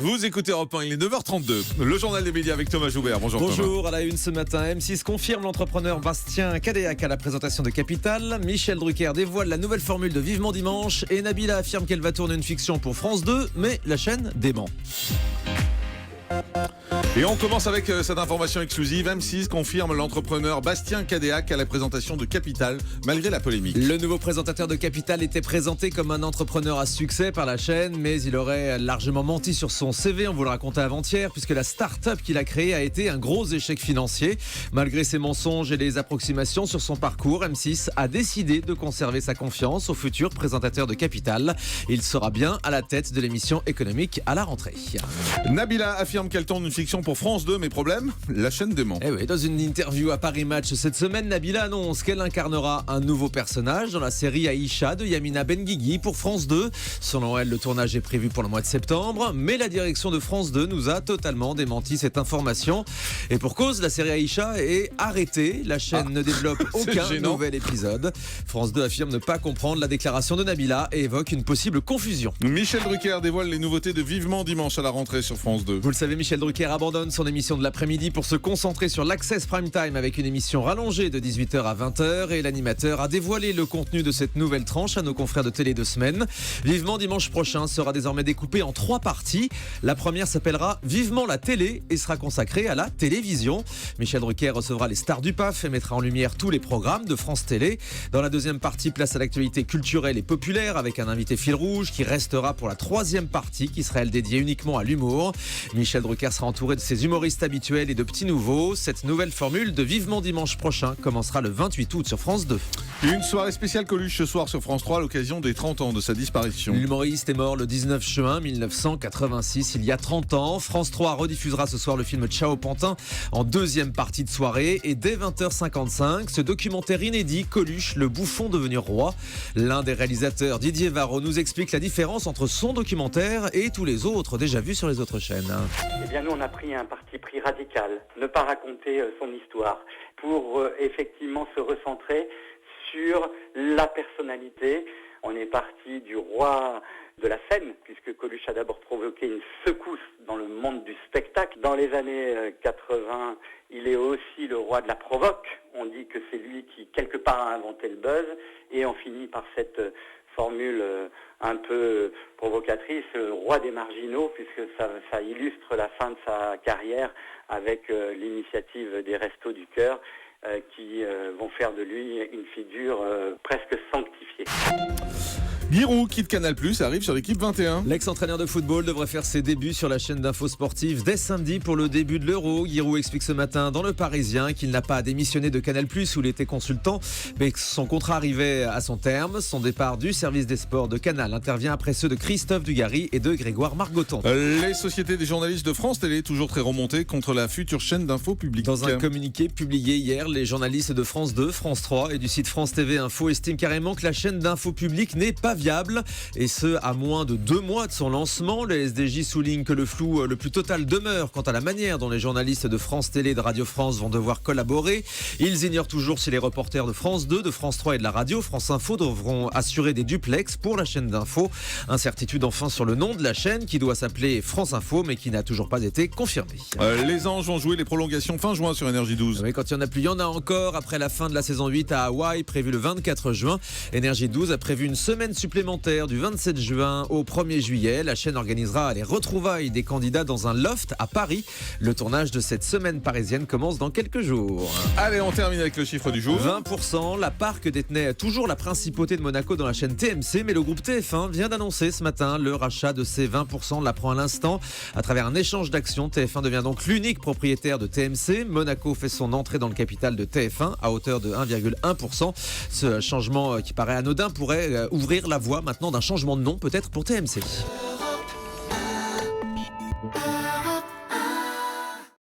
Vous écoutez Europe 1, il est 9h32. Le journal des médias avec Thomas Joubert. Bonjour Thomas. Bonjour, à la une ce matin, M6 confirme l'entrepreneur Bastien Cadéac à la présentation de Capital. Michel Drucker dévoile la nouvelle formule de Vivement Dimanche et Nabila affirme qu'elle va tourner une fiction pour France 2, mais la chaîne dément. Et on commence avec cette information exclusive. M6 confirme l'entrepreneur Bastien Cadéac à la présentation de Capital, malgré la polémique. Le nouveau présentateur de Capital était présenté comme un entrepreneur à succès par la chaîne, mais il aurait largement menti sur son CV, on vous le racontait avant-hier, puisque la start-up qu'il a créée a été un gros échec financier. Malgré ses mensonges et les approximations sur son parcours, M6 a décidé de conserver sa confiance au futur présentateur de Capital. Il sera bien à la tête de l'émission économique à la rentrée. Nabila affirme qu'elle tourne une fiction pour France 2, mais problème, la chaîne dément. Eh oui, dans une interview à Paris Match cette semaine, Nabila annonce qu'elle incarnera un nouveau personnage dans la série Aïcha de Yamina Benguigui pour France 2. Selon elle, le tournage est prévu pour le mois de septembre, mais la direction de France 2 nous a totalement démenti cette information. Et pour cause, la série Aïcha est arrêtée. La chaîne ne développe aucun nouvel épisode. France 2 affirme ne pas comprendre la déclaration de Nabila et évoque une possible confusion. Michel Drucker dévoile les nouveautés de Vivement Dimanche à la rentrée sur France 2. Vous le savez, Michel Drucker abandonne son émission de l'après-midi pour se concentrer sur l'Access Prime Time avec une émission rallongée de 18h à 20h et l'animateur a dévoilé le contenu de cette nouvelle tranche à nos confrères de Télé 2 Semaines. Vivement Dimanche prochain sera désormais découpé en 3 parties. La première s'appellera Vivement la télé et sera consacrée à la télévision. Michel Drucker recevra les stars du PAF et mettra en lumière tous les programmes de France Télé. Dans la deuxième partie, place à l'actualité culturelle et populaire avec un invité fil rouge qui restera pour la 3e partie qui sera elle dédiée uniquement à l'humour. Michel Drucker sera entouré de ses humoristes habituels et de petits nouveaux. Cette nouvelle formule de Vivement Dimanche prochain commencera le 28 août sur France 2. Une soirée spéciale Coluche ce soir sur France 3 à l'occasion des 30 ans de sa disparition. L'humoriste est mort le 19 juin 1986, il y a 30 ans. France 3 rediffusera ce soir le film Ciao Pantin en 2e partie de soirée. Et dès 20h55, ce documentaire inédit, Coluche, le bouffon devenu roi. L'un des réalisateurs, Didier Varro, nous explique la différence entre son documentaire et tous les autres déjà vus sur les autres chaînes. Eh bien, nous, on a pris un parti pris radical, ne pas raconter son histoire pour effectivement se recentrer sur la personnalité. On est parti du roi de la scène, puisque Coluche a d'abord provoqué une secousse dans le monde du spectacle. Dans les années 80, il est aussi le roi de la provoque. On dit que c'est lui qui, quelque part, a inventé le buzz. Et on finit par cette formule un peu provocatrice, le roi des marginaux, puisque ça illustre la fin de sa carrière avec l'initiative des Restos du Cœur qui vont faire de lui une figure presque sanctifiée. Giroud quitte Canal+, arrive sur l'équipe 21. L'ex-entraîneur de football devrait faire ses débuts sur la chaîne d'infos sportives dès samedi pour le début de l'Euro. Giroud explique ce matin dans Le Parisien qu'il n'a pas démissionné de Canal+, où il était consultant, mais que son contrat arrivait à son terme. Son départ du service des sports de Canal intervient après ceux de Christophe Dugarry et de Grégoire Margoton. Les sociétés des journalistes de France Télé, toujours très remontées contre la future chaîne d'infos publiques. Dans un communiqué publié hier, les journalistes de France 2, France 3 et du site France TV Info estiment carrément que la chaîne d'infos publique n'est pas viable, et ce à moins de 2 mois de son lancement. Les SDJ soulignent que le flou le plus total demeure quant à la manière dont les journalistes de France Télé et de Radio France vont devoir collaborer. Ils ignorent toujours si les reporters de France 2, de France 3 et de la radio France Info devront assurer des duplex pour la chaîne d'info. Incertitude enfin sur le nom de la chaîne qui doit s'appeler France Info mais qui n'a toujours pas été confirmé. Les Anges vont jouer les prolongations fin juin sur Énergie 12. Oui, quand il y en a plus, il y en a encore. Après la fin de la saison 8 à Hawaï, prévue le 24 juin, Énergie 12 a prévu une semaine supplémentaire du 27 juin au 1er juillet. La chaîne organisera les retrouvailles des candidats dans un loft à Paris. Le tournage de cette semaine parisienne commence dans quelques jours. Allez, on termine avec le chiffre du jour. 20%, la part que détenait toujours la principauté de Monaco dans la chaîne TMC, mais le groupe TF1 vient d'annoncer ce matin le rachat de ces 20%. On l'apprend à l'instant. À travers un échange d'actions, TF1 devient donc l'unique propriétaire de TMC. Monaco fait son entrée dans le capital de TF1 à hauteur de 1,1%. Ce changement qui paraît anodin pourrait ouvrir la voie maintenant d'un changement de nom peut-être pour TMC.